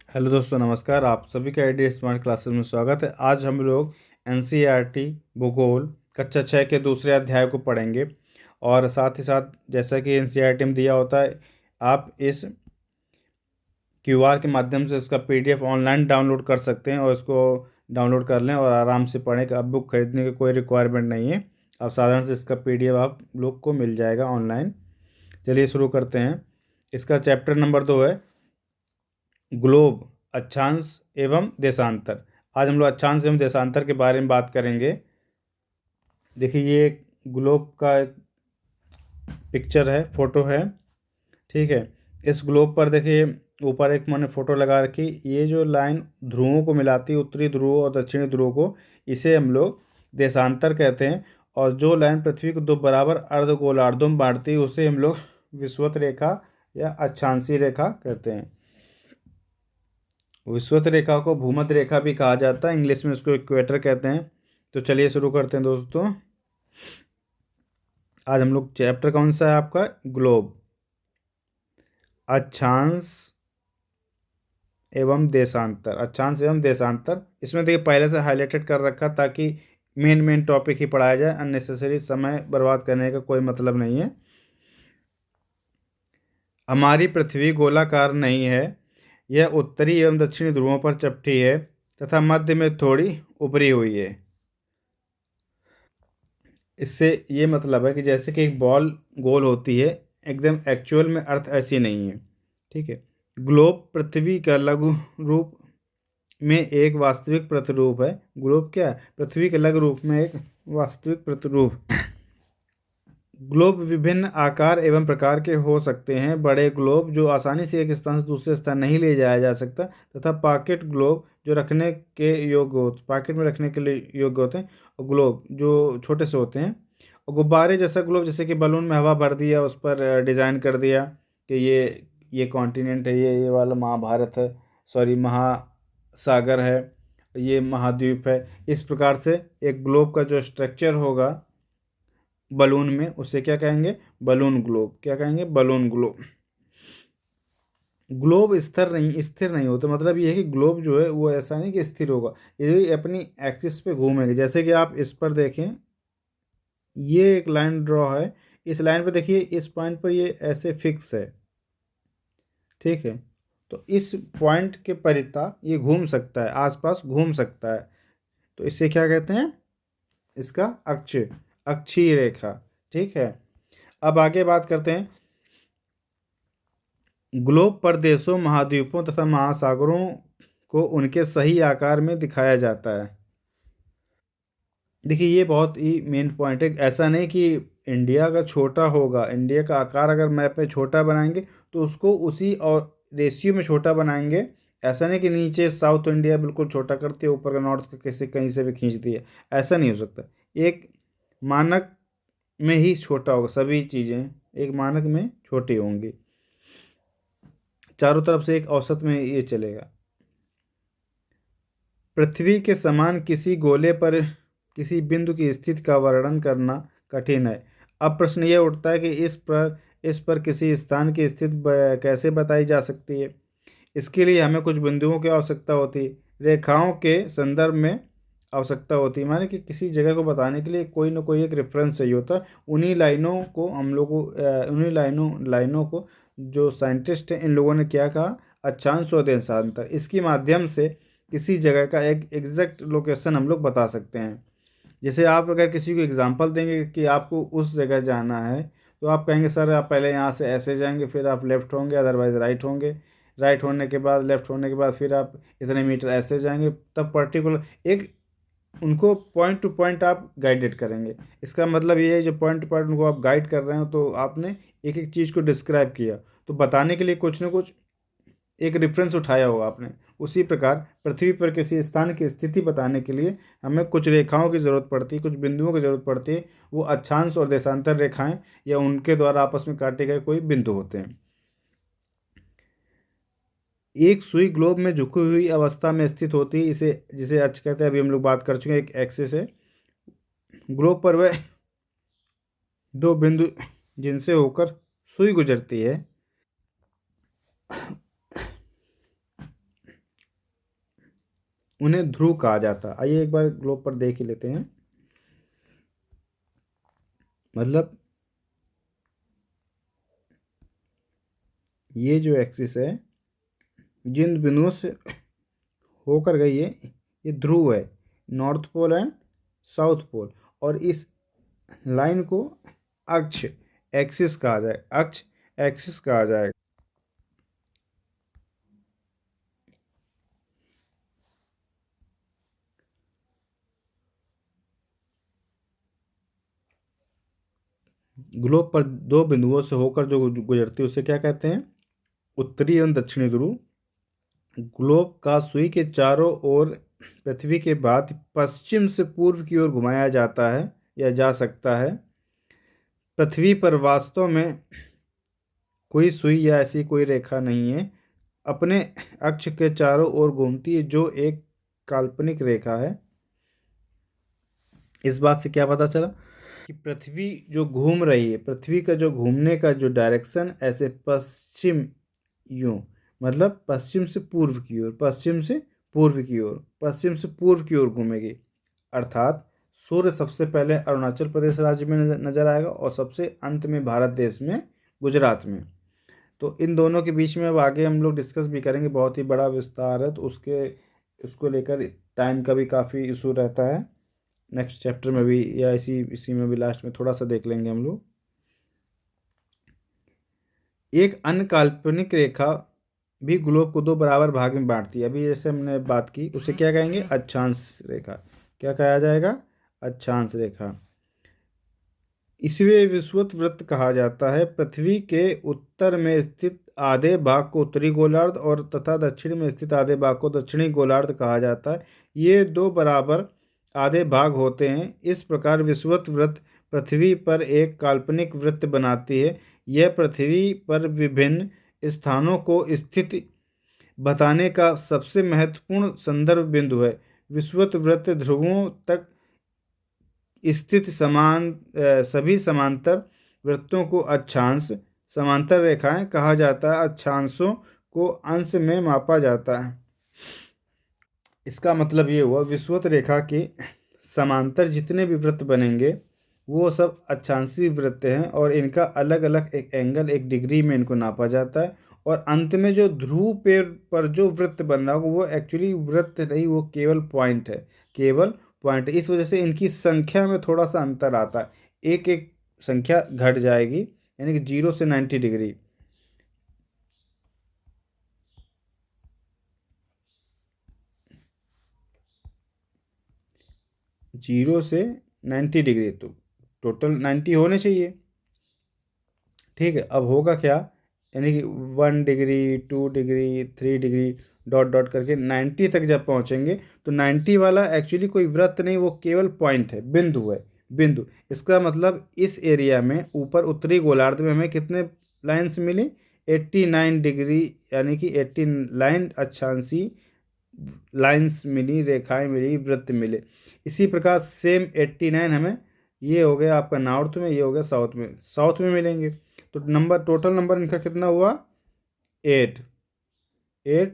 Hello दोस्तों, नमस्कार। आप सभी का आईडी स्मार्ट क्लासेस में स्वागत है। आज हम लोग एनसीईआरटी भूगोल कक्षा 6 के दूसरे अध्याय को पढ़ेंगे। और साथ ही साथ जैसा कि एनसीईआरटी में दिया होता है, आप इस क्यूआर के माध्यम से इसका पीडीएफ ऑनलाइन डाउनलोड कर सकते हैं और इसको डाउनलोड कर लें और आराम से पढ़ें। अब बुक खरीदने की कोई रिक्वायरमेंट नहीं है। अब साधारण से इसका पीडीएफ आप लोग को मिल जाएगा ऑनलाइन। चलिए शुरू करते हैं। इसका चैप्टर नंबर 2 है ग्लोब, अक्षांश एवं देशांतर। आज हम लोग अक्षांश एवं देशांतर के बारे में बात करेंगे। देखिए, ये एक ग्लोब का एक पिक्चर है, फोटो है। ठीक है। इस ग्लोब पर देखिए ऊपर एक मैंने फोटो लगा रखी। ये जो लाइन ध्रुवों को मिलाती है, उत्तरी ध्रुव और दक्षिणी ध्रुव को, इसे हम लोग देशांतर कहते हैं। और जो लाइन पृथ्वी को दो बराबर अर्धगोलार्धों में बांटती है उसे हम लोग विषुवत रेखा या अक्षांशीय रेखा कहते हैं। विषुवत रेखा को भूमध्य रेखा भी कहा जाता है, इंग्लिश में उसको इक्वेटर कहते हैं। तो चलिए शुरू करते हैं दोस्तों। आज हम लोग चैप्टर कौन सा है आपका? ग्लोब, अक्षांश एवं देशांतर। अक्षांश एवं देशांतर, इसमें देखिए पहले से हाईलाइटेड कर रखा ताकि मेन टॉपिक ही पढ़ाया जाए। अननेसेसरी समय बर्बाद करने का कोई मतलब नहीं है। हमारी पृथ्वी गोलाकार नहीं है, यह उत्तरी एवं दक्षिणी ध्रुवों पर चपटी है तथा मध्य में थोड़ी उभरी हुई है। इससे ये मतलब है कि जैसे कि एक बॉल गोल होती है, एकदम एक्चुअल में अर्थ ऐसी नहीं है। ठीक है। ग्लोब पृथ्वी का लघु रूप में एक वास्तविक प्रतिरूप है। ग्लोब क्या है? पृथ्वी के लघु रूप में एक वास्तविक प्रतिरूप। ग्लोब विभिन्न आकार एवं प्रकार के हो सकते हैं। बड़े ग्लोब जो आसानी से एक स्थान से दूसरे स्थान नहीं ले जाया जा सकता, तथा पॉकेट ग्लोब जो रखने के योग्य होते, पॉकेट में रखने के लिए योग्य होते हैं। और ग्लोब जो छोटे से होते हैं। और गुब्बारे जैसा ग्लोब, जैसे कि बलून में हवा भर दिया, उस पर डिज़ाइन कर दिया कि ये कॉन्टिनेंट है, ये वाला महाभारत है, सॉरी महासागर है, ये महाद्वीप है। इस प्रकार से एक ग्लोब का जो स्ट्रक्चर होगा बलून में, उसे क्या कहेंगे? Balloon globe. क्या कहेंगे? Balloon globe. ग्लोब स्थिर नहीं होता। मतलब ये है कि ग्लोब जो है वो ऐसा नहीं कि स्थिर होगा, ये अपनी एक्सिस पे घूमेंगे। जैसे कि आप इस पर देखें, ये एक लाइन ड्रॉ है। इस लाइन पे देखिए, इस पॉइंट पर ये ऐसे फिक्स है। ठीक है। तो इस पॉइंट के परिता ये घूम सकता है, आसपास घूम सकता है। तो इसे क्या कहते हैं? इसका अक्ष, अक्षीय रेखा। ठीक है। अब आगे बात करते हैं। ग्लोब पर देशों, महाद्वीपों तथा महासागरों को उनके सही आकार में दिखाया जाता है। देखिए, ये बहुत ही मेन पॉइंट है। ऐसा नहीं कि इंडिया का छोटा होगा, इंडिया का आकार अगर मैप में छोटा बनाएंगे तो उसको उसी और रेशियो में छोटा बनाएंगे। ऐसा नहीं कि नीचे साउथ इंडिया बिल्कुल छोटा करते हैं, ऊपर का नॉर्थ कैसे कहीं से भी खींच दिए। ऐसा नहीं हो सकता। एक मानक में ही छोटा होगा, सभी चीज़ें एक मानक में छोटी होंगी। चारों तरफ से एक औसत में ये चलेगा। पृथ्वी के समान किसी गोले पर किसी बिंदु की स्थिति का वर्णन करना कठिन है। अब प्रश्न ये उठता है कि इस पर किसी स्थान की स्थिति कैसे बताई जा सकती है। इसके लिए हमें कुछ बिंदुओं की आवश्यकता होती है, रेखाओं के संदर्भ में आवश्यकता होती है। माने कि किसी जगह को बताने के लिए कोई ना कोई एक रेफरेंस चाहिए होता है। उन्हीं लाइनों को हम लोग उन्हीं लाइनों को जो साइंटिस्ट हैं, इन लोगों ने क्या कहा? अक्षांश और देशांतर। इसके माध्यम से किसी जगह का एक एग्जैक्ट लोकेशन हम लोग बता सकते हैं। जैसे आप अगर किसी को एग्जांपल देंगे कि आपको उस जगह जाना है, तो आप कहेंगे सर आप पहले यहाँ से ऐसे जाएंगे, फिर आप लेफ़्ट होंगे, अदरवाइज़ राइट होंगे। राइट होने के बाद, लेफ़्ट होने के बाद फिर आप इतने मीटर ऐसे जाएंगे। तब पर्टिकुलर एक उनको पॉइंट टू पॉइंट आप गाइडेड करेंगे। इसका मतलब ये है, जो पॉइंट टू पॉइंट उनको आप गाइड कर रहे हो, तो आपने एक एक चीज़ को डिस्क्राइब किया। तो बताने के लिए कुछ ना कुछ एक रेफरेंस उठाया होगा आपने। उसी प्रकार पृथ्वी पर किसी स्थान की स्थिति बताने के लिए हमें कुछ रेखाओं की ज़रूरत पड़ती है, कुछ बिंदुओं की ज़रूरत पड़ती है। वो अक्षांश और देशांतर रेखाएं या उनके द्वारा आपस में काटे गए कोई बिंदु होते हैं। एक सुई ग्लोब में झुकी हुई अवस्था में स्थित होती है, इसे जिसे अक्ष कहते हैं। अभी हम लोग बात कर चुके हैं, एक एक्सिस है। ग्लोब पर वह दो बिंदु जिनसे होकर सुई गुजरती है, उन्हें ध्रुव कहा जाता है। आइए एक बार ग्लोब पर देख ही लेते हैं। मतलब ये जो एक्सिस है जिन बिंदुओं से होकर गई है ये ध्रुव है, north pole and south pole. और इस लाइन को अक्ष एक्सिस कहा जाए, अक्ष एक्सिस कहा जाएगा। ग्लोब पर दो बिंदुओं से होकर जो गुजरती है उसे क्या कहते हैं? उत्तरी एवं दक्षिणी ध्रुव। ग्लोब का सुई के चारों ओर पृथ्वी के बाद पश्चिम से पूर्व की ओर घुमाया जाता है या जा सकता है। पृथ्वी पर वास्तव में कोई सुई या ऐसी कोई रेखा नहीं है, अपने अक्ष के चारों ओर घूमती है जो एक काल्पनिक रेखा है। इस बात से क्या पता चला कि पृथ्वी जो घूम रही है, पृथ्वी का जो घूमने का जो डायरेक्शन ऐसे पश्चिम, यूं मतलब पश्चिम से पूर्व की ओर, पश्चिम से पूर्व की ओर, पश्चिम से पूर्व की ओर घूमेगी। अर्थात सूर्य सबसे पहले अरुणाचल प्रदेश राज्य में नजर आएगा और सबसे अंत में भारत देश में गुजरात में। तो इन दोनों के बीच में अब आगे हम लोग डिस्कस भी करेंगे, बहुत ही बड़ा विस्तार है तो उसको लेकर टाइम का भी काफ़ी इशू रहता है। नेक्स्ट चैप्टर में भी या इसी में भी लास्ट में थोड़ा सा देख लेंगे हम लोग। एक अन्य काल्पनिक रेखा भी ग्लोब को दो बराबर भाग में बांटती है। अभी जैसे हमने बात की उसे क्या कहेंगे? अक्षांश रेखा। क्या कहा जाएगा? अक्षांश रेखा। इसे विषुवत वृत्त कहा जाता है। पृथ्वी के उत्तर में स्थित आधे भाग को उत्तरी गोलार्ध और तथा दक्षिण में स्थित आधे भाग को दक्षिणी गोलार्ध कहा जाता है। ये दो बराबर आधे भाग होते हैं। इस प्रकार विषुवत वृत्त पृथ्वी पर एक काल्पनिक वृत्त बनाती है। यह पृथ्वी पर विभिन्न स्थानों को स्थिति बताने का सबसे महत्वपूर्ण संदर्भ बिंदु है। विषुवत वृत्त ध्रुवों तक स्थित सभी समांतर वृत्तों को अक्षांश, समांतर रेखाएं कहा जाता है। अक्षांशों को अंश में मापा जाता है। इसका मतलब ये हुआ विषुवत रेखा के समांतर जितने भी वृत्त बनेंगे वो सब अक्षांशी वृत्त हैं और इनका अलग अलग एक एंगल, एक डिग्री में इनको नापा जाता है। और अंत में जो ध्रुव पर जो वृत्त बन रहा होगा वो एक्चुअली वृत्त नहीं, वो केवल पॉइंट है, केवल पॉइंट है। इस वजह से इनकी संख्या में थोड़ा सा अंतर आता है, एक एक संख्या घट जाएगी, यानी कि 0 से 90 डिग्री। जीरो से 90 डिग्री तो टोटल 90 होने चाहिए। ठीक है, अब होगा क्या, यानी कि 1 degree, 2 degree, 3 degree dot dot करके 90 तक जब पहुंचेंगे तो 90 वाला एक्चुअली कोई वृत्त नहीं, वो केवल पॉइंट है, बिंदु है, बिंदु। इसका मतलब इस एरिया में ऊपर उत्तरी गोलार्ध में हमें कितने लाइन्स मिली? 89 डिग्री, यानी कि 18 लाइन अक्षांशी लाइन्स मिली, रेखाएं मिली, वृत्त मिले। इसी प्रकार सेम 89 हमें, ये हो गया आपका नॉर्थ में, ये हो गया साउथ में, साउथ में मिलेंगे। तो नंबर, टोटल नंबर इनका कितना हुआ? 8, 8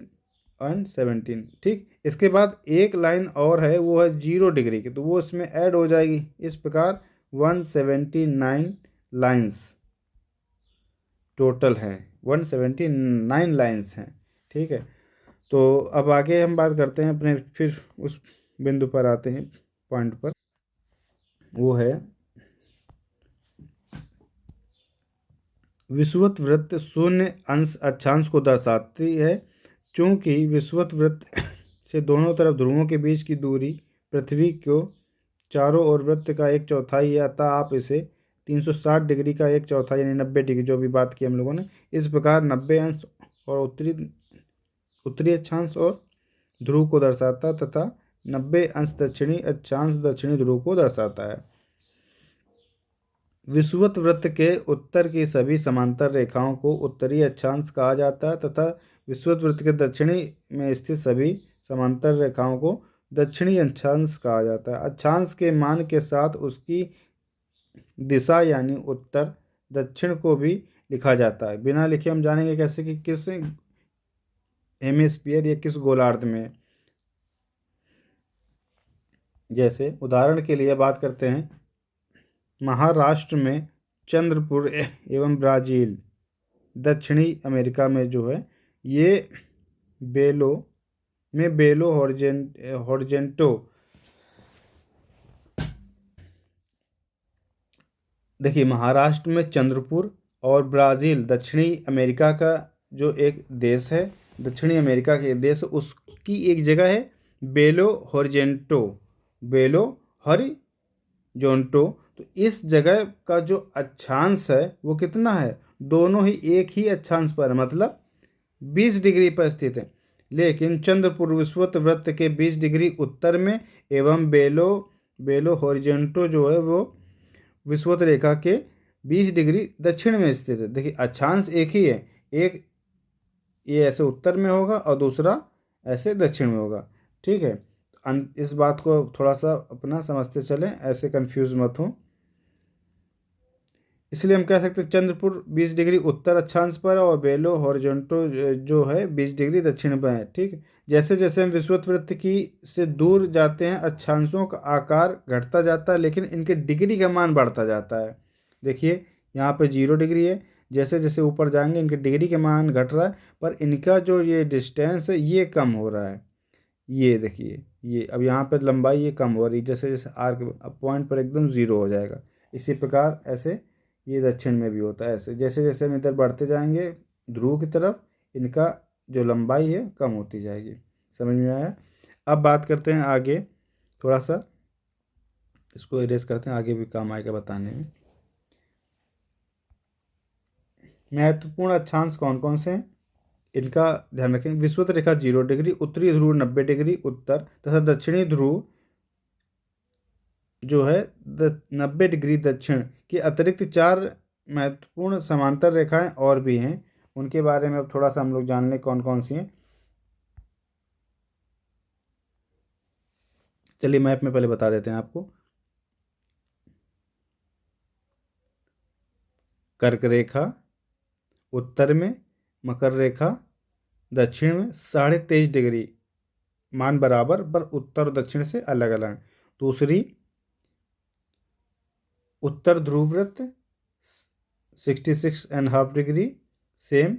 और 17। ठीक, इसके बाद एक लाइन और है, वो है 0 डिग्री की, तो वो इसमें ऐड हो जाएगी। इस प्रकार 179 लाइन्स टोटल हैं, 179 लाइन्स हैं। ठीक है, तो अब आगे हम बात करते हैं अपने, फिर उस बिंदु पर आते हैं, पॉइंट पर। वो है विषुवत वृत्त शून्य अंश अक्षांश को दर्शाती है। चूंकि विषुवत वृत्त से दोनों तरफ ध्रुवों के बीच की दूरी पृथ्वी को चारों ओर वृत्त का एक चौथाई है, अतः आप इसे 360 डिग्री का एक चौथाई यानी 90 डिग्री, जो भी बात की हम लोगों ने, इस प्रकार 90 अंश और उत्तरी अक्षांश और ध्रुव को दर्शाता तथा 90 अंश दक्षिणी अक्षांश दक्षिणी ध्रुव को दर्शाता है। विषुवत वृत्त के उत्तर की सभी समांतर रेखाओं को उत्तरी अक्षांश कहा जाता है तथा विषुवत वृत्त के दक्षिणी में स्थित सभी समांतर रेखाओं को दक्षिणी अक्षांश कहा जाता है। अक्षांश के मान के साथ उसकी दिशा यानी उत्तर दक्षिण को भी लिखा जाता है। बिना लिखे हम जानेंगे कैसे कि किस हेमिस्फीयर या किस गोलार्ध में। जैसे उदाहरण के लिए बात करते हैं, महाराष्ट्र में चंद्रपुर एवं ब्राज़ील, दक्षिणी अमेरिका में जो है ये बेलो बेलो हॉर्जेंटो, देखिए महाराष्ट्र में चंद्रपुर और ब्राज़ील दक्षिणी अमेरिका का जो एक देश है, दक्षिणी अमेरिका के देश, उसकी एक जगह है बेलो हॉर्जेंटो, बेलो हॉरिजॉन्टो। तो इस जगह का जो अक्षांश है वो कितना है, दोनों ही एक ही अक्षांश पर है, मतलब 20 डिग्री पर स्थित है। लेकिन चंद्रपुर विषुवत वृत्त के 20 डिग्री उत्तर में एवं बेलो हॉरिजॉन्टो जो है वो विषुवत रेखा के 20 डिग्री दक्षिण में स्थित है। देखिए अक्षांश एक ही है, एक ये ऐसे उत्तर में होगा और दूसरा ऐसे दक्षिण में होगा। ठीक है, इस बात को थोड़ा सा अपना समझते चलें, ऐसे कंफ्यूज मत हो। इसलिए हम कह सकते हैं चंद्रपुर 20 डिग्री उत्तर अक्षांश पर है और बेलो हॉरिजॉन्टो जो है 20 डिग्री दक्षिण पर है। ठीक है, जैसे जैसे हम विषुवत वृत्त की से दूर जाते हैं अक्षांशों का आकार घटता जाता है, लेकिन इनके डिग्री का मान बढ़ता जाता है। देखिए यहाँ पे 0 डिग्री है, जैसे जैसे ऊपर जाएंगे इनके डिग्री का मान घट रहा है, पर इनका जो ये डिस्टेंस है ये कम हो रहा है। ये देखिए ये अब यहाँ पर लंबाई ये कम हो रही है, जैसे जैसे आर्क पॉइंट पर एकदम 0 हो जाएगा। इसी प्रकार ऐसे ये दक्षिण में भी होता है। ऐसे जैसे जैसे हम इधर बढ़ते जाएंगे ध्रुव की तरफ, इनका जो लंबाई है कम होती जाएगी। समझ में आया? अब बात करते हैं आगे, थोड़ा सा इसको इरेज करते हैं, आगे भी काम आएगा बताने में। महत्वपूर्ण अक्षांश कौन कौन से हैं इनका ध्यान रखें। विषुवत रेखा 0 डिग्री, उत्तरी ध्रुव 90 डिग्री उत्तर तथा दक्षिणी ध्रुव जो है 90 डिग्री दक्षिण के अतिरिक्त 4 महत्वपूर्ण समांतर रेखाएं और भी हैं, उनके बारे में अब थोड़ा सा हम लोग जान लें कौन कौन सी हैं। चलिए मैप में पहले बता देते हैं आपको। कर्क रेखा उत्तर में, मकर रेखा दक्षिण में 23.5 डिग्री मान बराबर पर उत्तर और दक्षिण से अलग अलग। दूसरी उत्तर ध्रुव वृत्त 66.5 डिग्री सेम,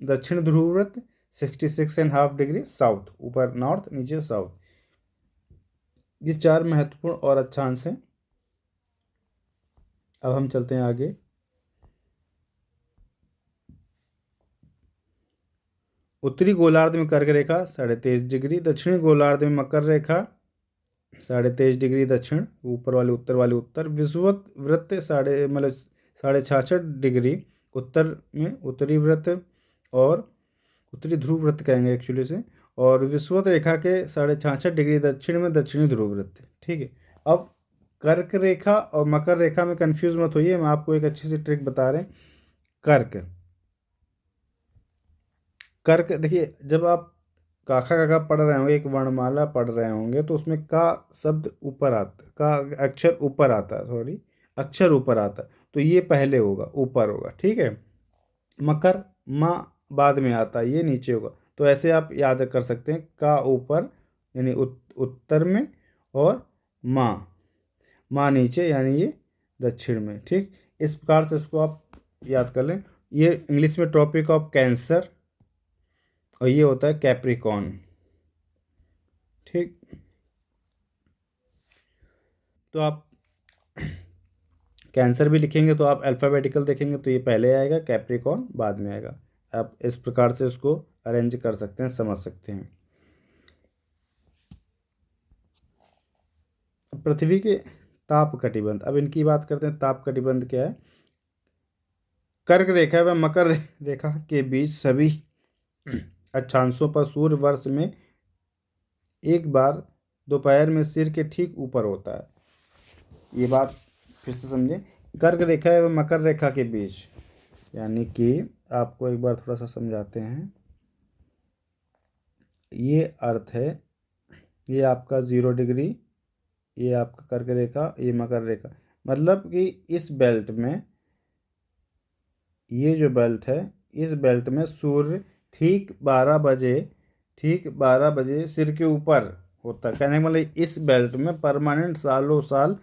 दक्षिण ध्रुव वृत्त 66.5 डिग्री साउथ, ऊपर नॉर्थ नीचे साउथ। ये 4 महत्वपूर्ण और अक्षांश हैं। अब हम चलते हैं आगे। उत्तरी गोलार्ध में कर्क रेखा 23.5 डिग्री, दक्षिणी गोलार्ध में मकर रेखा 23.5 डिग्री दक्षिण, ऊपर वाले उत्तर वाले उत्तर। विषुवत वृत्त 66.5 डिग्री उत्तर में उत्तरी वृत्त, और उत्तरी ध्रुव वृत्त कहेंगे एक्चुअली से, और विषुवत रेखा के 66.5 डिग्री दक्षिण में दक्षिणी ध्रुव वृत्त। ठीक है, अब कर्क रेखा और मकर रेखा में कंफ्यूज मत होइए, हम आपको एक अच्छी सी ट्रिक बता रहे हैं। कर्क देखिए, जब आप काखा काखा पढ़ रहे होंगे, एक वर्णमाला पढ़ रहे होंगे, तो उसमें का शब्द ऊपर आता, का अक्षर ऊपर आता है, सॉरी अक्षर ऊपर आता है, तो ये पहले होगा, ऊपर होगा। ठीक है, मकर माँ बाद में आता है, ये नीचे होगा। तो ऐसे आप याद कर सकते हैं, का ऊपर यानी उत्तर में, और माँ नीचे यानी ये दक्षिण में। ठीक, इस प्रकार से इसको आप याद कर लें। ये इंग्लिश में ट्रॉपिक ऑफ कैंसर, और ये होता है कैप्रिकॉन। ठीक, तो आप कैंसर भी लिखेंगे तो आप अल्फ़ाबेटिकल देखेंगे तो ये पहले आएगा, कैप्रिकॉन बाद में आएगा। आप इस प्रकार से उसको अरेंज कर सकते हैं, समझ सकते हैं। पृथ्वी के ताप कटिबंध, अब इनकी बात करते हैं। ताप कटिबंध क्या है? कर्क रेखा व मकर रेखा के बीच सभी अक्षांशों पर सूर्य वर्ष में एक बार दोपहर में सिर के ठीक ऊपर होता है। ये बात फिर से समझें, कर्क रेखा एवं मकर रेखा के बीच, यानी कि आपको एक बार थोड़ा सा समझाते हैं। ये अर्थ है, ये आपका 0 डिग्री, ये आपका कर्क रेखा, ये मकर रेखा, मतलब कि इस बेल्ट में, ये जो बेल्ट है, इस बेल्ट में सूर्य ठीक 12 बजे सिर के ऊपर होता है। कहने का मतलब इस बेल्ट में परमानेंट सालों साल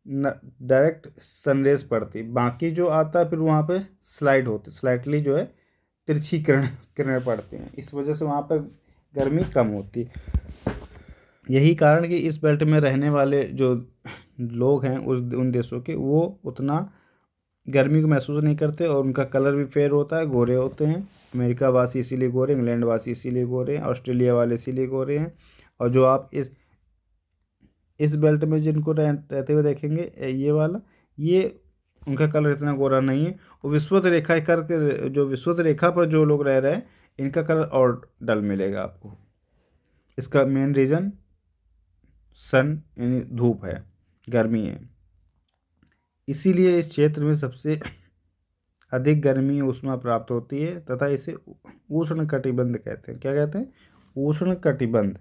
डायरेक्ट सनरेज पड़ती, बाकी जो आता है फिर वहाँ पे स्लाइड होती, स्लाइटली जो है तिरछी किरण किरणें पड़ती हैं, इस वजह से वहाँ पर गर्मी कम होती है। यही कारण कि इस बेल्ट में रहने वाले जो लोग हैं उन देशों के, वो उतना गर्मी को महसूस नहीं करते और उनका कलर भी फेयर होता है, गोरे होते हैं। अमेरिका वासी इसीलिए गोरे, इंग्लैंड वासी इसीलिए गोरे हैं, ऑस्ट्रेलिया वाले इसीलिए गोरे हैं। और जो आप इस बेल्ट में जिनको रहते हुए देखेंगे, ये वाला, ये उनका कलर इतना गोरा नहीं है। और विषुवत रेखा करके, जो विषुवत रेखा पर जो लोग रह रहे हैं, इनका कलर और डल मिलेगा आपको। इसका मेन रीज़न सन यानी धूप है, गर्मी है। इसीलिए इस क्षेत्र में सबसे अधिक गर्मी ऊष्मा प्राप्त होती है तथा इसे उष्ण कटिबंध कहते हैं। क्या कहते हैं? उष्ण कटिबंध।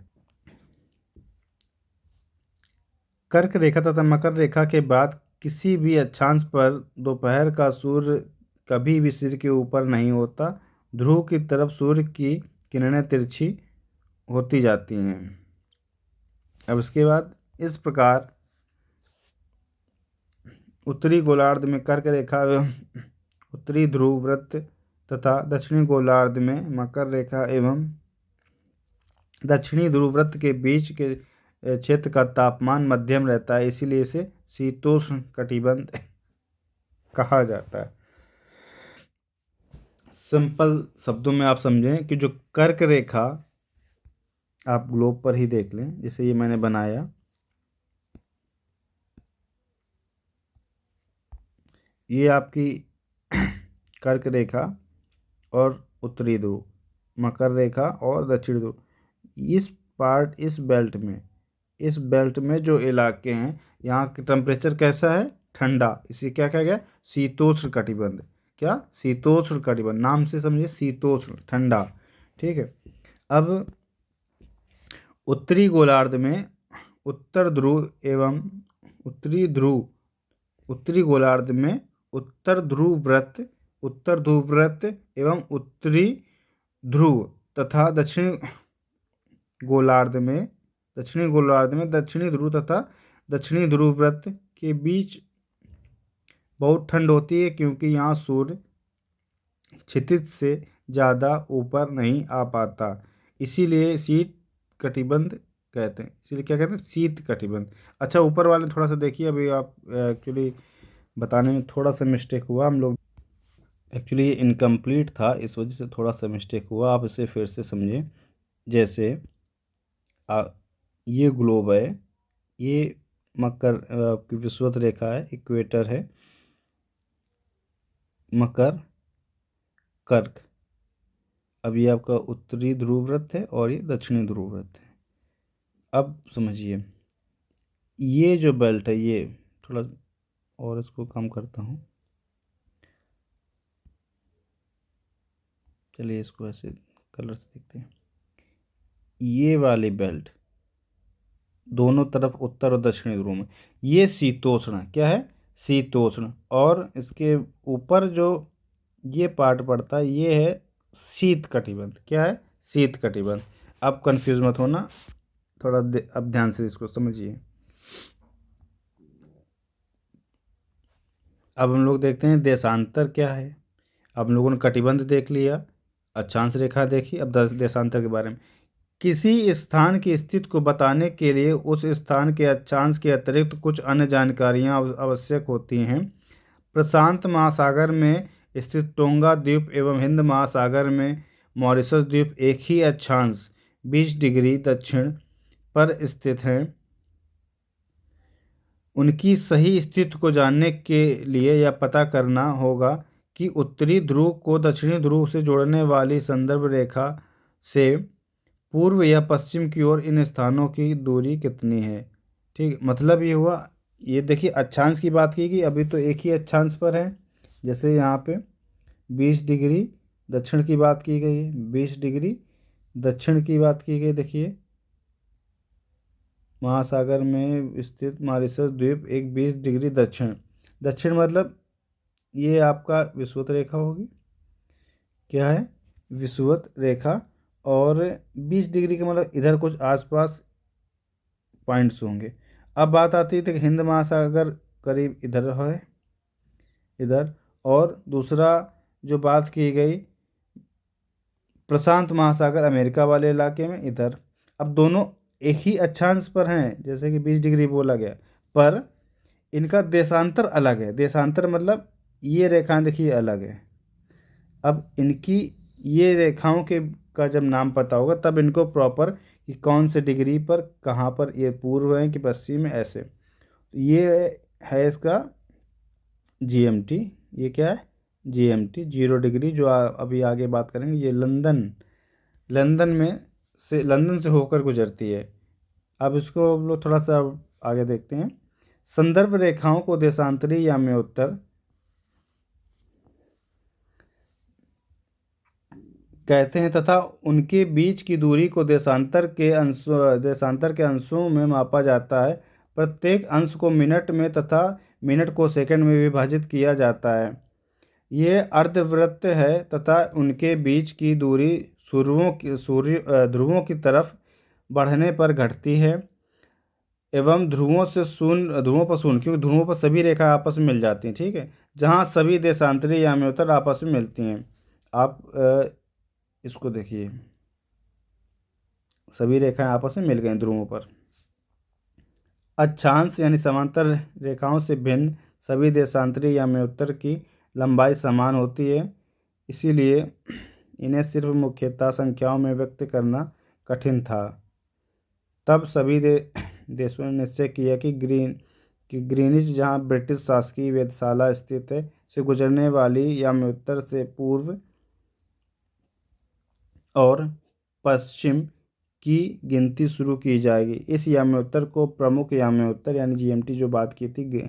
कर्क रेखा तथा मकर रेखा के बाद किसी भी अक्षांश पर दोपहर का सूर्य कभी भी सिर के ऊपर नहीं होता। ध्रुव की तरफ सूर्य की किरणें तिरछी होती जाती हैं। अब इसके बाद इस प्रकार उत्तरी गोलार्ध में कर्क रेखा एवं उत्तरी ध्रुव वृत्त तथा दक्षिणी गोलार्ध में मकर रेखा एवं दक्षिणी ध्रुव वृत्त के बीच के क्षेत्र का तापमान मध्यम रहता है, इसीलिए इसे शीतोष्ण कटिबंध कहा जाता है। सिंपल शब्दों में आप समझें कि जो कर्क रेखा, आप ग्लोब पर ही देख लें, जैसे ये मैंने बनाया, ये आपकी कर्क रेखा और उत्तरी ध्रुव, मकर रेखा और दक्षिण ध्रुव। इस बेल्ट में जो इलाके हैं, यहाँ का टेम्परेचर कैसा है? ठंडा। इसे क्या कहा गया? शीतोष्ण कटिबंध। क्या? शीतोष्ण कटिबंध, नाम से समझिए, शीतोष्ण, ठंडा। ठीक है। अब उत्तरी गोलार्ध में उत्तर ध्रुव एवं उत्तरी गोलार्ध में उत्तर ध्रुव व्रत एवं उत्तरी ध्रुव तथा दक्षिणी गोलार्ध में दक्षिणी ध्रुव तथा दक्षिणी ध्रुव व्रत के बीच बहुत ठंड होती है, क्योंकि यहाँ सूर्य क्षितिज से ज़्यादा ऊपर नहीं आ पाता। इसीलिए शीत कटिबंध कहते हैं। इसीलिए क्या कहते हैं? शीत कटिबंध। अच्छा, ऊपर वाले थोड़ा सा देखिए, अभी आप एक्चुअली बताने में थोड़ा सा मिस्टेक हुआ, हम लोग एक्चुअली इनकम्प्लीट था, इस वजह से थोड़ा सा मिस्टेक हुआ। आप इसे फिर से समझें। जैसे ये ग्लोब है, ये मकर की विषुवत रेखा है, इक्वेटर है, मकर, कर्क। अब ये आपका उत्तरी ध्रुव व्रत है और ये दक्षिणी ध्रुव व्रत है। अब समझिए, ये जो बेल्ट है, ये थोड़ा और इसको कम करता हूँ, चलिए इसको ऐसे कलर से देखते हैं। ये वाली बेल्ट दोनों तरफ उत्तर और दक्षिणी ध्रुव में, ये शीतोष्ण है। क्या है? शीतोष्ण। और इसके ऊपर जो ये पार्ट पड़ता है, ये है शीत कटिबंध। क्या है? शीत कटिबंध। अब कंफ्यूज मत होना, थोड़ा अब ध्यान से इसको समझिए। अब हम लोग देखते हैं देशांतर क्या है। अब हम लोगों ने कटिबंध देख लिया, अक्षांश रेखा देखी, अब देशांतर के बारे में। किसी स्थान की स्थिति को बताने के लिए उस स्थान के अक्षांश के अतिरिक्त कुछ अन्य जानकारियां आवश्यक होती हैं। प्रशांत महासागर में स्थित टोंगा द्वीप एवं हिंद महासागर में मॉरिशस द्वीप एक ही अक्षांश 20 डिग्री दक्षिण पर स्थित हैं। उनकी सही स्थिति को जानने के लिए यह पता करना होगा कि उत्तरी ध्रुव को दक्षिणी ध्रुव से जोड़ने वाली संदर्भ रेखा से पूर्व या पश्चिम की ओर इन स्थानों की दूरी कितनी है। ठीक, मतलब ये हुआ, ये देखिए अक्षांश की बात की गई, अभी तो एक ही अक्षांश पर है। जैसे यहाँ पे 20 डिग्री दक्षिण की बात की गई है, 20 डिग्री दक्षिण की बात की गई। देखिए, महासागर में स्थित मॉरिशस द्वीप एक 20 डिग्री दक्षिण, दक्षिण मतलब ये आपका विषुवत रेखा होगी। क्या है? विषुवत रेखा। और 20 डिग्री का मतलब इधर कुछ आसपास पॉइंट्स होंगे। अब बात आती है कि हिंद महासागर करीब इधर है, इधर, और दूसरा जो बात की गई प्रशांत महासागर अमेरिका वाले इलाके में इधर। अब दोनों एक ही अक्षांश पर हैं, जैसे कि 20 डिग्री बोला गया, पर इनका देशांतर अलग है। देशांतर मतलब ये रेखाएं देखिए अलग है। अब इनकी ये रेखाओं के का जब नाम पता होगा तब इनको प्रॉपर कि कौन से डिग्री पर कहाँ पर ये पूर्व है कि पश्चिम है, ऐसे। ये है इसका जीएमटी। ये क्या है? जीएमटी 0 डिग्री, जो अभी आगे बात करेंगे। ये लंदन, लंदन में से लंदन से होकर गुजरती है। अब इसको हम लोग थोड़ा सा आगे देखते हैं। संदर्भ रेखाओं को देशांतरी या में उत्तर कहते हैं तथा उनके बीच की दूरी को देशांतर के अंशों में मापा जाता है। प्रत्येक अंश को मिनट में तथा मिनट को सेकंड में विभाजित किया जाता है। ये अर्धवृत्त है तथा उनके बीच की दूरी ध्रुवों की तरफ बढ़ने पर घटती है एवं ध्रुवों पर शून्य, क्योंकि ध्रुवों पर सभी रेखा आपस में मिल जाती हैं, ठीक है। जहाँ सभी देशांतरी याम्योत्तर आपस में मिलती हैं। आप इसको देखिए, सभी रेखाएं आपस में मिल गई ध्रुवों पर। अक्षांश यानी समांतर रेखाओं से भिन्न सभी देशांतरी याम्योत्तर की लंबाई समान होती है, इसीलिए इन्हें सिर्फ मुख्यतः संख्याओं में व्यक्त करना कठिन था। तब सभी देशों ने निश्चय किया कि ग्रीनिच, जहाँ ब्रिटिश शासकीय वेधशाला स्थित है, से गुजरने वाली याम्योत्तर से पूर्व और पश्चिम की गिनती शुरू की जाएगी। इस याम्योत्तर को प्रमुख याम्योत्तर यानी जीएमटी जो बात की थी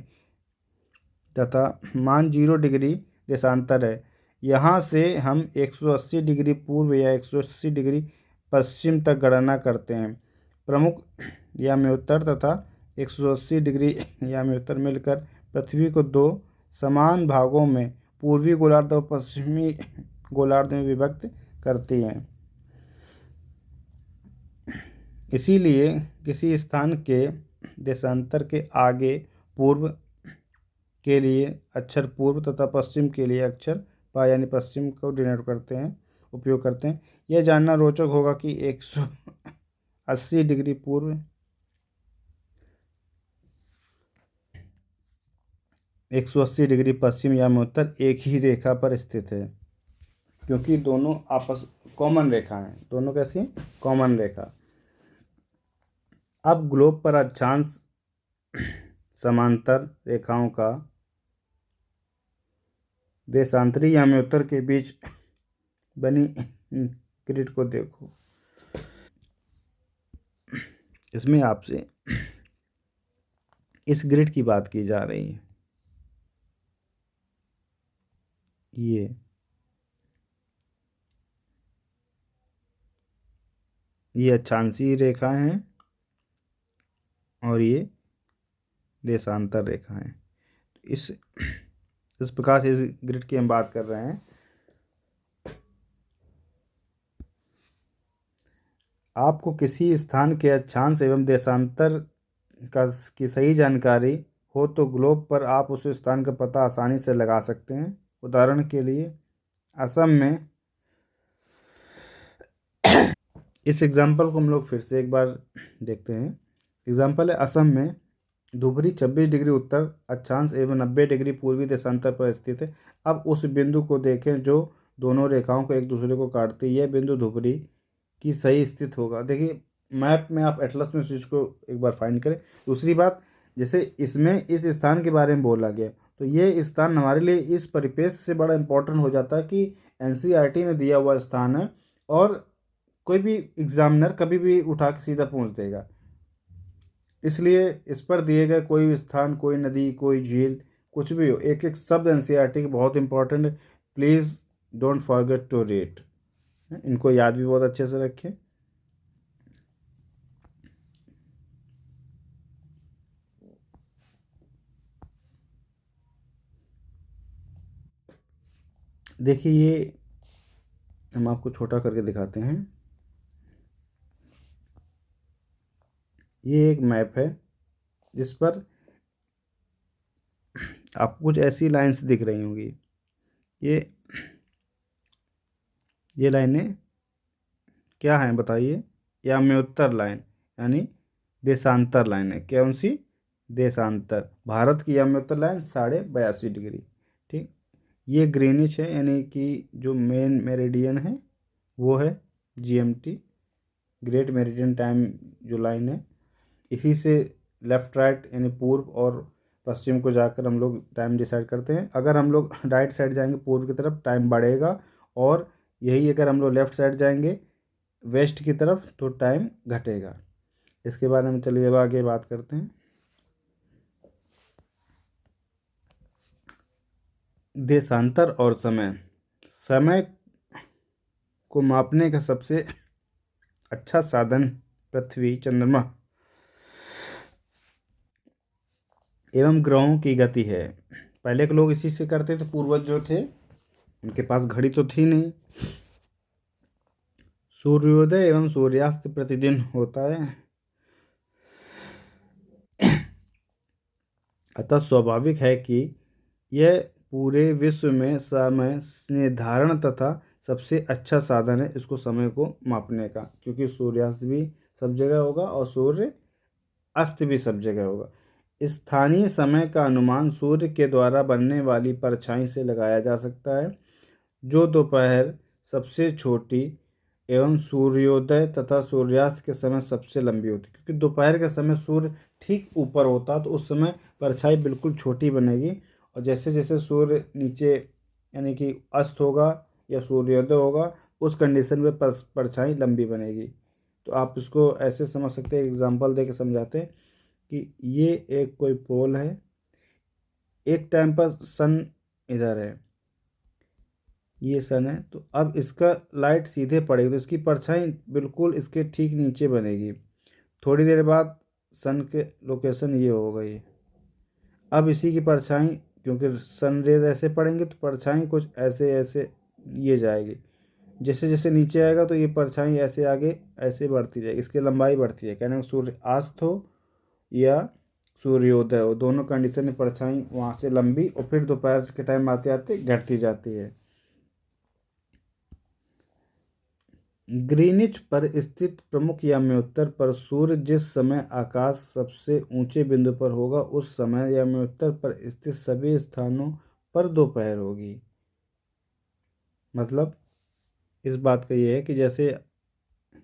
तथा मान 0 डिग्री देशांतर है। यहाँ से हम 180 डिग्री पूर्व या 180 डिग्री पश्चिम तक गणना करते हैं। प्रमुख याम्योत्तर तथा 180 डिग्री याम्योत्तर मिलकर पृथ्वी को दो समान भागों में, पूर्वी गोलार्ध और पश्चिमी गोलार्ध में विभक्त करती हैं। इसीलिए किसी स्थान के देशांतर के आगे पूर्व के लिए अक्षर पूर्व तथा पश्चिम के लिए अक्षर पा यानी पश्चिम को डिनोट करते हैं, उपयोग करते हैं। यह जानना रोचक होगा कि 180 डिग्री पूर्व 180 डिग्री पश्चिम याम्योत्तर एक ही रेखा पर स्थित है, क्योंकि दोनों आपस कॉमन रेखा हैं। दोनों कैसी हैं? कॉमन रेखा। अब ग्लोब पर अक्षांश समांतर रेखाओं का देशांतरी याम्योत्तर के बीच बनी ग्रिड को देखो। इसमें आपसे इस ग्रिड की बात की जा रही है। ये अक्षांशीय रेखाएं हैं और ये देशांतर रेखाएं। इस प्रकार से इस ग्रिड की हम बात कर रहे हैं। आपको किसी स्थान के अक्षांश एवं देशांतर की सही जानकारी हो तो ग्लोब पर आप उस स्थान का पता आसानी से लगा सकते हैं। उदाहरण के लिए असम में, इस एग्जाम्पल को हम लोग फिर से एक बार देखते हैं। एग्जाम्पल है, असम में धुबरी 26 डिग्री उत्तर अक्षांश एवं 90 डिग्री पूर्वी देशांतर पर स्थित है। अब उस बिंदु को देखें जो दोनों रेखाओं को एक दूसरे को काटती है। यह बिंदु धुबरी की सही स्थित होगा। देखिए मैप में आप एटलस में इस चीज़ को एक बार फाइंड करें। दूसरी बात, जैसे इसमें इस स्थान के बारे में बोला गया, तो ये स्थान हमारे लिए इस परिपेक्ष से बड़ा इंपॉर्टेंट हो जाता है कि एनसीईआरटी में दिया हुआ स्थान है और कोई भी एग्जामिनर कभी भी उठा के सीधा पूछ देगा। इसलिए इस पर दिए गए कोई भी स्थान, कोई नदी, कोई झील, कुछ भी हो, एक एक शब्द एनसीईआरटी के बहुत इंपॉर्टेंट है। Please don't forget to read. इनको याद भी बहुत अच्छे से रखें। देखिए ये हम आपको छोटा करके दिखाते हैं। ये एक मैप है जिस पर आपको कुछ ऐसी लाइंस दिख रही होंगी। ये ये लाइनें क्या हैं बताइए? याम्योत्तर लाइन यानी देशांतर लाइन है। कौन सी? देशांतर। भारत की याम्योत्तर लाइन 82.5 डिग्री। ठीक। ये ग्रीनिच है यानी कि जो मेन मेरिडियन है वो है जीएमटी, ग्रेट मेरिडियन टाइम जो लाइन है। इसी से लेफ़्ट राइट यानी पूर्व और पश्चिम को जाकर हम लोग टाइम डिसाइड करते हैं। अगर हम लोग राइट साइड जाएंगे पूर्व की तरफ टाइम बढ़ेगा, और यही अगर हम लोग लेफ़्ट साइड जाएंगे वेस्ट की तरफ तो टाइम घटेगा। इसके बारे में चलिए अब आगे बात करते हैं। देशांतर और समय। समय को मापने का सबसे अच्छा साधन पृथ्वी, चंद्रमा एवं ग्रहों की गति है। पहले के लोग इसी से करते थे, पूर्वज जो थे उनके पास घड़ी तो थी नहीं। सूर्योदय एवं सूर्यास्त प्रतिदिन होता है, अतः स्वाभाविक है कि यह पूरे विश्व में समय निर्धारण तथा सबसे अच्छा साधन है इसको समय को मापने का, क्योंकि सूर्यास्त भी सब जगह होगा और सूर्य अस्त भी सब जगह होगा। स्थानीय समय का अनुमान सूर्य के द्वारा बनने वाली परछाई से लगाया जा सकता है, जो दोपहर सबसे छोटी एवं सूर्योदय तथा सूर्यास्त के समय सबसे लंबी होती है। क्योंकि दोपहर के समय सूर्य ठीक ऊपर होता तो उस समय परछाई बिल्कुल छोटी बनेगी, और जैसे जैसे सूर्य नीचे यानी कि अस्त होगा या सूर्योदय होगा उस कंडीशन में परछाई लंबी बनेगी। तो आप इसको ऐसे समझ सकते हैं, एग्जांपल दे के समझाते हैं कि ये एक कोई पोल है, एक टाइम पर सन इधर है, ये सन है, तो अब इसका लाइट सीधे पड़ेगी तो इसकी परछाई बिल्कुल इसके ठीक नीचे बनेगी। थोड़ी देर बाद सन के लोकेशन ये हो गई। अब इसी की परछाई, क्योंकि सन रेज ऐसे पड़ेंगे तो परछाई कुछ ऐसे ऐसे ये जाएगी। जैसे जैसे नीचे आएगा तो ये परछाई ऐसे आगे ऐसे बढ़ती जाएगी, इसकी लंबाई बढ़ती है। कहने को सूर्य अस्त हो या सूर्योदय हो, दोनों कंडीशन में परछाई वहाँ से लंबी और फिर दोपहर के टाइम आते आते घटती जाती है। ग्रीनिच पर स्थित प्रमुख याम्योत्तर पर सूर्य जिस समय आकाश सबसे ऊंचे बिंदु पर होगा उस समय याम्योत्तर पर स्थित सभी स्थानों पर दोपहर होगी। मतलब इस बात का ये है कि जैसे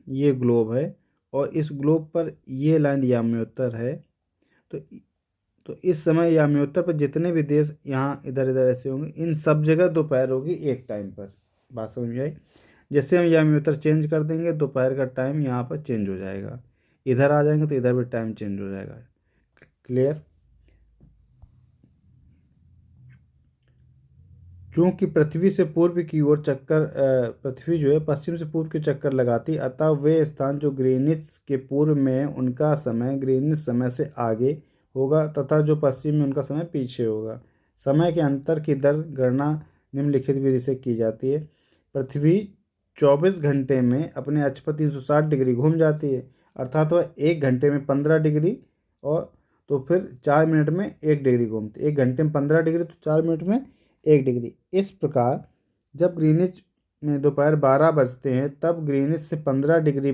ये ग्लोब है और इस ग्लोब पर ये लाइन याम्योत्तर है, तो तो इस समय याम्योत्तर पर जितने भी देश यहाँ इधर इधर ऐसे होंगे इन सब जगह दोपहर होगी एक टाइम पर। बात समझ में आई? जैसे हम याम्योत्तर चेंज कर देंगे दोपहर का टाइम यहाँ पर चेंज हो जाएगा, इधर आ जाएंगे तो इधर भी टाइम चेंज हो जाएगा। क्लियर? क्योंकि पृथ्वी से पूर्व की ओर चक्कर पृथ्वी जो है पश्चिम से पूर्व के चक्कर लगाती, अतः वे स्थान जो ग्रीनिच के पूर्व में हैं उनका समय ग्रीनिच समय से आगे होगा तथा जो पश्चिम में उनका समय पीछे होगा। समय के अंतर की दर गणना निम्नलिखित विधि से की जाती है। पृथ्वी 24 घंटे में अपने अक्ष पर 360 डिग्री घूम जाती है, अर्थात वह 1 घंटे में 15 डिग्री, और तो फिर 4 मिनट में 1 डिग्री घूमती। 1 घंटे में 15 डिग्री तो 4 मिनट में 1 डिग्री। इस प्रकार जब ग्रीनिच में दोपहर 12 बजते हैं तब ग्रीनिच से 15 डिग्री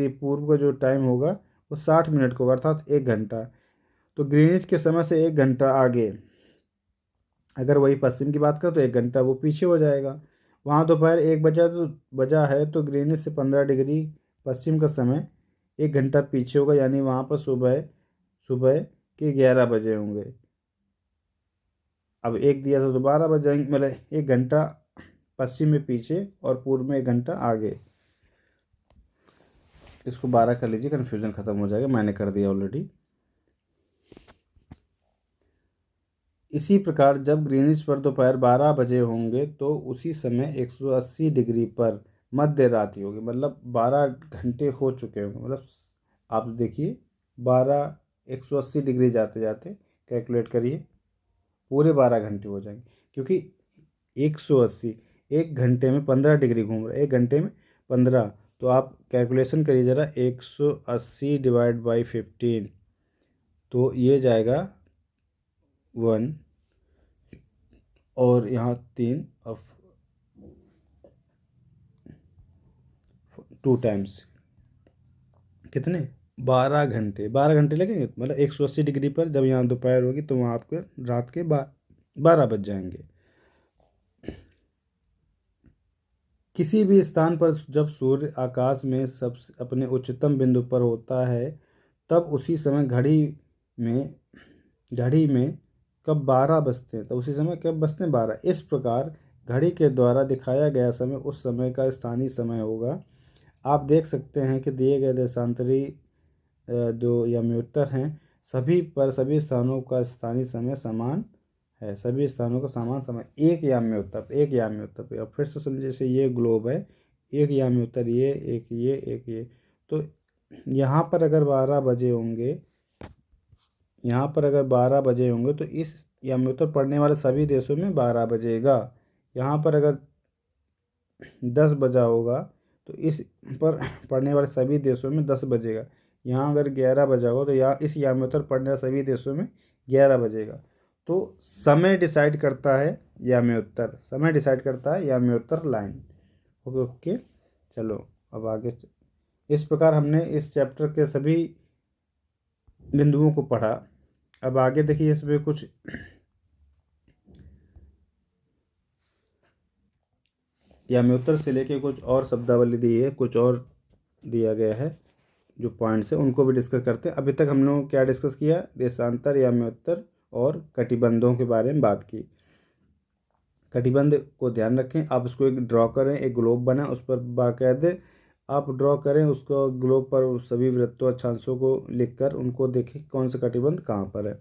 पूर्व का जो टाइम होगा वो 60 मिनट का होगा, अर्थात 1 घंटा। तो ग्रीनिच के समय से 1 घंटा आगे अगर वही पश्चिम की बात करें तो 1 घंटा वो पीछे हो जाएगा। वहाँ दोपहर 1 बजा तो बजा है तो ग्रीनिच से 15 डिग्री पश्चिम का समय 1 घंटा पीछे होगा, यानी वहाँ पर सुबह सुबह के 11 बजे होंगे। अब एक दिया था तो 12 बज जाएंगे, मतलब 1 घंटा पश्चिम में पीछे और पूर्व में 1 घंटा आगे। इसको 12 कर लीजिए, कन्फ्यूज़न ख़त्म हो जाएगा, मैंने कर दिया ऑलरेडी। इसी प्रकार जब ग्रीनिच पर दोपहर 12 बजे होंगे तो उसी समय 180 डिग्री पर मध्य रात्रि होगी, मतलब 12 घंटे हो चुके होंगे। मतलब आप देखिए 12 180 डिग्री जाते जाते कैलकुलेट करिए, पूरे 12 घंटे हो जाएंगे, क्योंकि 180 1 घंटे में 15 डिग्री घूम रहा है, 1 घंटे में 15 तो आप कैलकुलेशन करिए ज़रा, 180 डिवाइड बाई 15, तो ये जाएगा 1, और यहाँ 3 और 2 टाइम्स कितने, 12 घंटे। 12 घंटे लगेंगे, मतलब 180 डिग्री पर जब यहाँ दोपहर होगी तो वहाँ आपके रात के 12 बज जाएंगे। किसी भी स्थान पर जब सूर्य आकाश में सब अपने उच्चतम बिंदु पर होता है, तब उसी समय घड़ी में कब 12 बजते हैं, तो उसी समय कब बजते हैं, 12। इस प्रकार घड़ी के द्वारा दिखाया गया समय उस समय का स्थानीय समय होगा। आप देख सकते हैं कि दिए गए देशांतरी जो याम्योत्तर हैं, सभी स्थानों का स्थानीय समय समान है। सभी स्थानों का समान समय, एक याम्योत्तर पे। अब फिर से समझिए, जैसे ये ग्लोब है, एक याम्योत्तर ये, एक ये। तो यहाँ पर अगर 12 बजे होंगे, तो इस याम्योत्तर पढ़ने वाले सभी देशों में 12 बजेगा। यहाँ पर अगर 10 बजा होगा तो इस पर पढ़ने वाले सभी देशों में 10 बजेगा। यहाँ अगर 11 बजा होगा तो यहाँ इस याम्योत्तर पढ़ने वाले सभी देशों में 11 बजेगा। तो समय डिसाइड करता है याम्योत्तर लाइन। ओके ओके, चलो अब आगे। इस प्रकार हमने इस चैप्टर के सभी बिंदुओं को पढ़ा। अब आगे देखिए, इसमें कुछ याम्योत्तर से लेके कुछ और शब्दावली दी है, कुछ और दिया गया है, जो पॉइंट्स है उनको भी डिस्कस करते हैं। अभी तक हम लोग क्या डिस्कस किया, देशांतर, याम्योत्तर और कटिबंधों के बारे में बात की। कटिबंध को ध्यान रखें, आप उसको एक ड्रॉ करें, एक ग्लोब बनाएं, उस पर बाकायदे आप ड्रॉ करें उसको, ग्लोब पर सभी वृत्तों अक्षांशों को लिखकर उनको देखें कौन सा कटिबंध कहाँ पर है।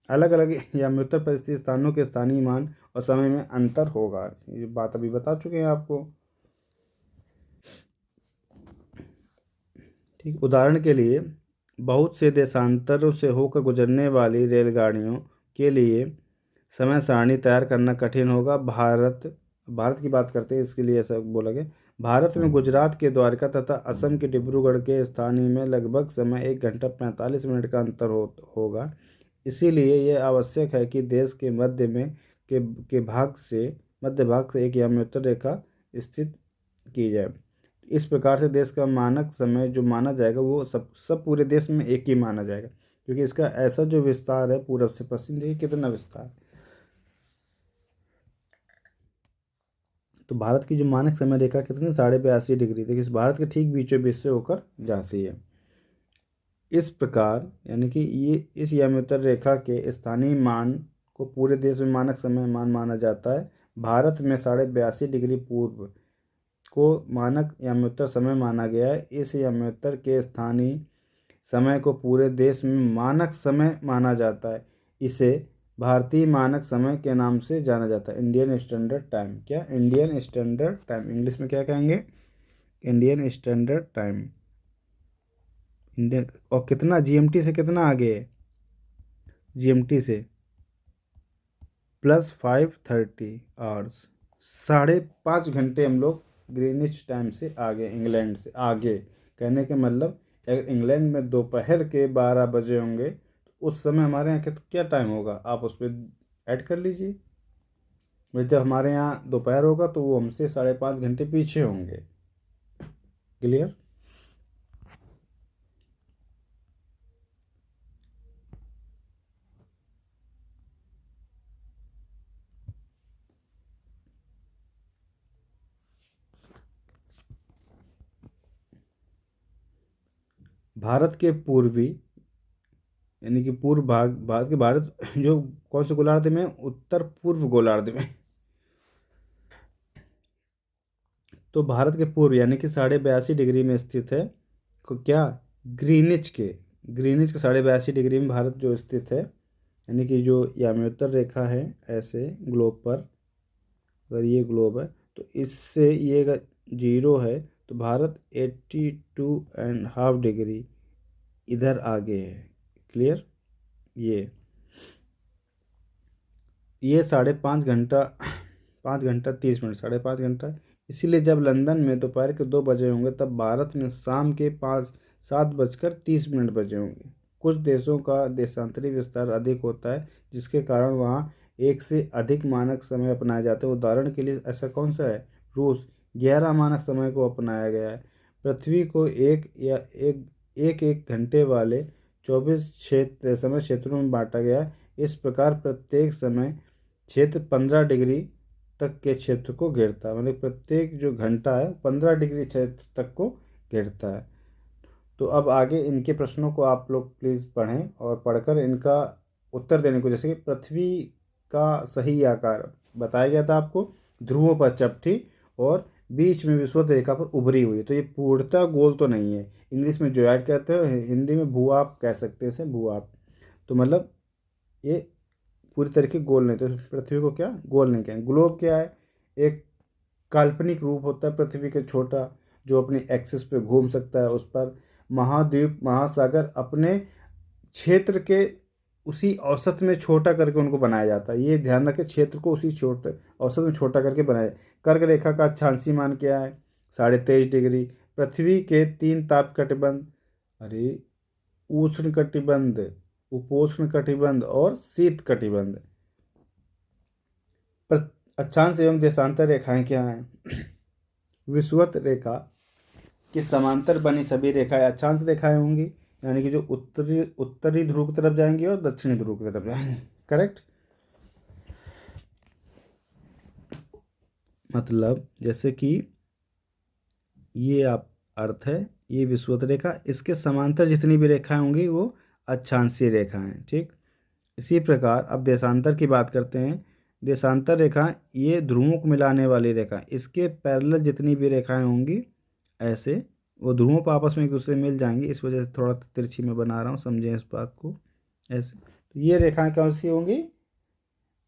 अलग अलग याम्योत्तर पर स्थित स्थानों के स्थानीय मान और समय में अंतर होगा, ये बात अभी बता चुके हैं आपको। ठीक, उदाहरण के लिए बहुत से देशांतरों से होकर गुजरने वाली रेलगाड़ियों के लिए समय सारणी तैयार करना कठिन होगा। भारत की बात करते हैं, इसके लिए ऐसा बोला गया। भारत में गुजरात के द्वारका तथा असम के डिब्रूगढ़ के स्थानीय में लगभग समय 1 घंटा 45 मिनट का अंतर होगा। इसीलिए यह आवश्यक है कि देश के मध्य भाग से एक याम्योत्तर रेखा स्थित की जाए। इस प्रकार से देश का मानक समय जो माना जाएगा वो सब पूरे देश में एक ही माना जाएगा, क्योंकि इसका ऐसा जो विस्तार है पूरब से पश्चिम, देखिए कितना विस्तार है। तो भारत की जो मानक समय रेखा कितनी, 82.5 डिग्री, देखिए इस भारत के ठीक बीचों बीच से होकर जाती है। इस प्रकार यानी कि ये इस याम्योत्तर रेखा के स्थानीय मान को पूरे देश में मानक समय मान माना जाता है। भारत में 82.5 डिग्री पूर्व को मानक याम्योत्तर समय माना गया है। इस याम्योत्तर के स्थानीय समय को पूरे देश में मानक समय माना जाता है। इसे भारतीय मानक समय के नाम से जाना जाता है, इंडियन स्टैंडर्ड टाइम। क्या, इंडियन स्टैंडर्ड टाइम, इंग्लिश में क्या कहेंगे, इंडियन स्टैंडर्ड टाइम। इंडियन, और कितना जीएमटी से कितना आगे है, जीएमटी से +5:30 5.5 घंटे हम लोग ग्रीनिच टाइम से आगे, इंग्लैंड से आगे। कहने के मतलब अगर इंग्लैंड में दोपहर के 12 बजे होंगे तो उस समय हमारे यहाँ क्या टाइम होगा, आप उस पर ऐड कर लीजिए। भाई जब हमारे यहाँ दोपहर होगा तो वो हमसे 5.5 घंटे पीछे होंगे। क्लियर। भारत के पूर्वी यानी कि पूर्व भाग, भारत जो कौन से गोलार्ध में, उत्तर पूर्व गोलार्ध में। तो भारत के पूर्व यानी कि 82.5 डिग्री में स्थित है। क्या, ग्रीनिच के 82.5 डिग्री में भारत जो स्थित है, यानी कि जो याम्योत्तर रेखा है ऐसे ग्लोब पर, अगर ये ग्लोब है तो इससे ये अगर 0 है तो भारत 82.5 डिग्री इधर आगे है। क्लियर। ये 5.5 घंटा 5 घंटा 30 मिनट, 5.5 घंटा। इसीलिए जब लंदन में दोपहर के 2 बजे होंगे तब भारत में शाम के 7:30 बजे होंगे। कुछ देशों का देशांतरी विस्तार अधिक होता है जिसके कारण वहाँ एक से अधिक मानक समय अपनाए जाते हैं। उदाहरण के लिए ऐसा कौन सा है? रूस 11 मानक समय को अपनाया गया है। पृथ्वी को एक घंटे वाले 24 समय क्षेत्रों में बांटा गया है। इस प्रकार प्रत्येक समय क्षेत्र 15 डिग्री तक के क्षेत्र को घेरता है, मतलब प्रत्येक जो घंटा है 15 डिग्री क्षेत्र तक को घेरता है। तो अब आगे इनके प्रश्नों को आप लोग प्लीज़ पढ़ें और पढ़कर इनका उत्तर देने को, जैसे कि पृथ्वी का सही आकार बताया गया था आपको, ध्रुवों पर चपटी और बीच में विषुवत रेखा पर उभरी हुई है। तो ये पूर्णतः गोल तो नहीं है, इंग्लिश में जोयाड कहते हैं, हिंदी में भूआप कह सकते हैं इसे, भूआप। तो मतलब ये पूरी तरीके गोल नहीं, तो पृथ्वी को क्या गोल नहीं कहेंगे। ग्लोब क्या है? एक काल्पनिक रूप होता है पृथ्वी के छोटा, जो अपनी एक्सिस पे घूम सकता है। उस पर महाद्वीप महासागर अपने क्षेत्र के उसी औसत में छोटा करके उनको बनाया जाता है। ये ध्यान रखें, क्षेत्र को उसी छोटे औसत में छोटा करके बनाया। कर्क रेखा का अक्षांशीय मान क्या है? 23.5 डिग्री। पृथ्वी के 3 ताप कटिबंध, अरे उष्ण कटिबंध, उपोष्ण कटिबंध और शीत कटिबंध। अक्षांश एवं देशांतर रेखाएं क्या हैं? विषुवत रेखा के समांतर बनी सभी रेखाएं अक्षांश रेखाएं होंगी, यानी कि जो उत्तरी ध्रुव की तरफ जाएंगी और दक्षिणी ध्रुव की तरफ जाएंगी। करेक्ट। मतलब जैसे कि ये आप अर्थ है, ये विषुवत रेखा, इसके समांतर जितनी भी रेखाएं होंगी वो अक्षांशीय रेखाएं। ठीक। इसी प्रकार अब देशांतर की बात करते हैं। देशांतर रेखा ये ध्रुवों को मिलाने वाली रेखा, इसके पैरेलल जितनी भी रेखाएं होंगी ऐसे वो ध्रुवों पर आपस में एक दूसरे मिल जाएंगी। इस वजह से थोड़ा तिरछी में बना रहा हूँ, समझें इस बात को। ऐसे तो ये रेखाएं कौन सी होंगी?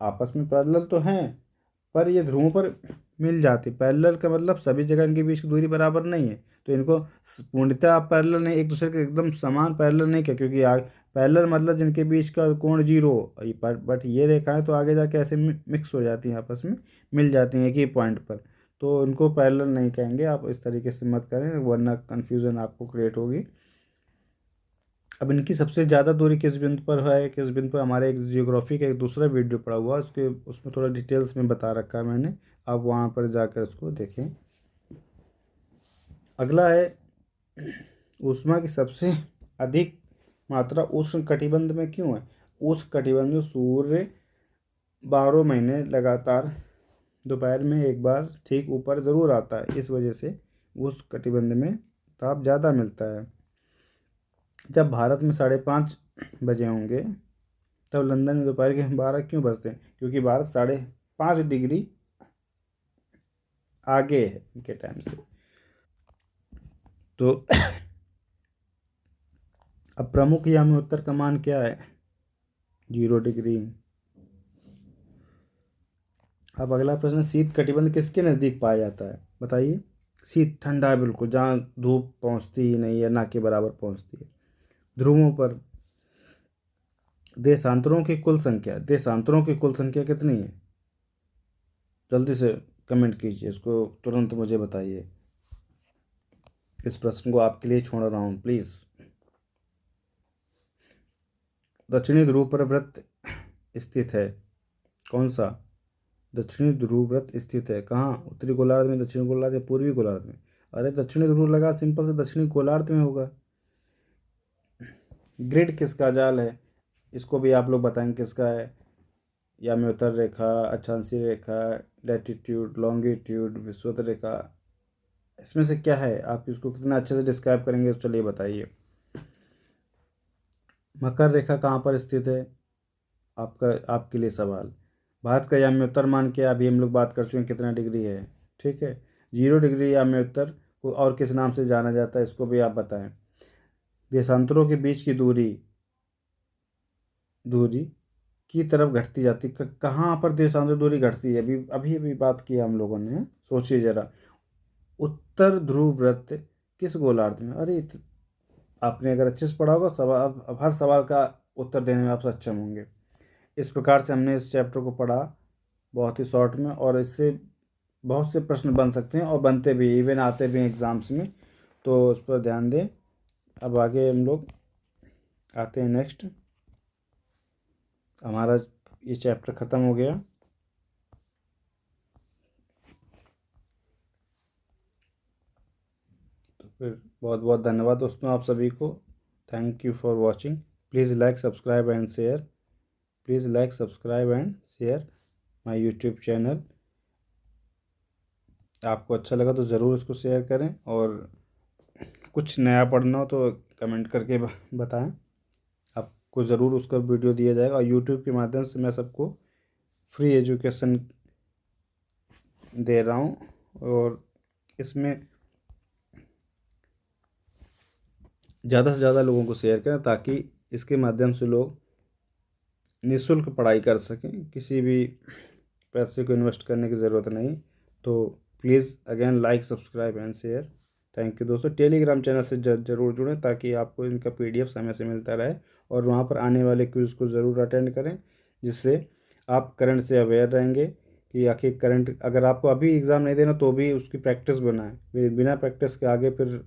आपस में पैरेलल तो हैं पर ये ध्रुवों पर मिल जाती। पैरेलल का मतलब सभी जगह इनके बीच की दूरी बराबर नहीं है, तो इनको पूर्णतः आप पैरेलल नहीं, एक दूसरे के एकदम समान पैरेलल नहीं किया, क्योंकि पैरेलल मतलब जिनके बीच का कोण 0 हो। बट ये रेखाएं तो आगे जाके ऐसे मिक्स हो जाती हैं, आपस में मिल जाती हैं एक ही पॉइंट पर, तो इनको पैरेलल नहीं कहेंगे। आप इस तरीके से मत करें वरना कन्फ्यूज़न आपको क्रिएट होगी। अब इनकी सबसे ज़्यादा दूरी किस बिंदु पर है, किस बिंदु पर, हमारे एक जियोग्राफी का एक दूसरा वीडियो पड़ा हुआ है, उसके उसमें थोड़ा डिटेल्स में बता रखा है मैंने, आप वहाँ पर जाकर उसको देखें। अगला है ऊष्मा की सबसे अधिक मात्रा उष्ण कटिबंध में क्यों है? उष्ण कटिबंध में सूर्य 12 महीने लगातार दोपहर में एक बार ठीक ऊपर ज़रूर आता है, इस वजह से उस कटिबंध में ताप ज़्यादा मिलता है। जब भारत में 5:30 बजे होंगे तब लंदन में दोपहर के 12 क्यों बजते हैं? क्योंकि भारत 5.5 डिग्री आगे है उनके टाइम से। तो अब प्रमुख यामी उत्तर का मान क्या है? 0 डिग्री। अब अगला प्रश्न, शीत कटिबंध किसके नज़दीक पाया जाता है? बताइए। शीत ठंडा है बिल्कुल, जहाँ धूप पहुँचती ही नहीं है, ना के बराबर पहुँचती है। ध्रुवों पर देशांतरों की कुल संख्या कितनी है? जल्दी से कमेंट कीजिए, इसको तुरंत मुझे बताइए। इस प्रश्न को आपके लिए छोड़ रहा हूँ प्लीज़। दक्षिणी ध्रुव पर वृत्त स्थित है, कौन सा? दक्षिणी ध्रुव वृत्त स्थित है कहाँ? उत्तरी गोलार्ध में, दक्षिणी गोलार्ध या पूर्वी गोलार्ध में? अरे दक्षिणी ध्रुव लगा, सिंपल से दक्षिणी गोलार्ध में होगा। ग्रिड किसका जाल है? इसको भी आप लोग बताएंगे किसका है। यामी उत्तर रेखा, अक्षांशीय रेखा, लैटिट्यूड, लॉन्गिट्यूड, विषुवत रेखा, इसमें से क्या है? आप इसको कितना अच्छे से डिस्क्राइब करेंगे, तो चलिए बताइए। मकर रेखा कहाँ पर स्थित है? आपके लिए सवाल। भारत का यामी उत्तर मान क्या? अभी हम लोग बात कर चुके हैं कितना डिग्री है। ठीक है, 0 डिग्री यामी उत्तर को और किस नाम से जाना जाता है, इसको भी आप बताएं। देशांतरों के बीच की दूरी दूरी की तरफ घटती जाती, कहाँ पर देशांतर दूरी घटती है? अभी अभी अभी बात की हम लोगों ने, सोचिए जरा। उत्तर ध्रुव वृत्त किस गोलार्ध में? अरे आपने अगर अच्छे से पढ़ा होगा सवाल, अब हर सवाल का उत्तर देने में आप सक्षम होंगे। इस प्रकार से हमने इस चैप्टर को पढ़ा बहुत ही शॉर्ट में, और इससे बहुत से प्रश्न बन सकते हैं और बनते भी, इवन आते भी हैं एग्ज़ाम्स में, तो उस पर ध्यान दें। अब आगे हम लोग आते हैं नेक्स्ट। हमारा ये चैप्टर ख़त्म हो गया। तो फिर बहुत बहुत धन्यवाद दोस्तों आप सभी को। Thank you for watching. Please like subscribe and share. Please like subscribe and share my YouTube channel. आपको अच्छा लगा तो ज़रूर इसको शेयर करें, और कुछ नया पढ़ना हो तो कमेंट करके बताएं। आपको ज़रूर उसका वीडियो दिया जाएगा, और यूट्यूब के माध्यम से मैं सबको फ्री एजुकेशन दे रहा हूँ, और इसमें ज़्यादा से ज़्यादा लोगों को शेयर करें ताकि इसके माध्यम से लोग निःशुल्क पढ़ाई कर सकें, किसी भी पैसे को इन्वेस्ट करने की ज़रूरत नहीं। तो please again like subscribe and share. Thank you दोस्तों। टेलीग्राम चैनल से ज़रूर जुड़ें ताकि आपको इनका PDF समय से मिलता रहे, और वहाँ पर आने वाले क्विज़ को ज़रूर अटेंड करें, जिससे आप करंट से अवेयर रहेंगे कि आखिर करंट, अगर आपको अभी एग्ज़ाम नहीं देना तो भी उसकी प्रैक्टिस बनाएं। बिना प्रैक्टिस के आगे फिर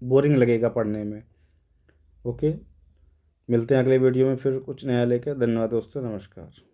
बोरिंग लगेगा पढ़ने में। ओके, मिलते हैं अगले वीडियो में फिर कुछ नया लेकर। धन्यवाद दोस्तों, नमस्कार।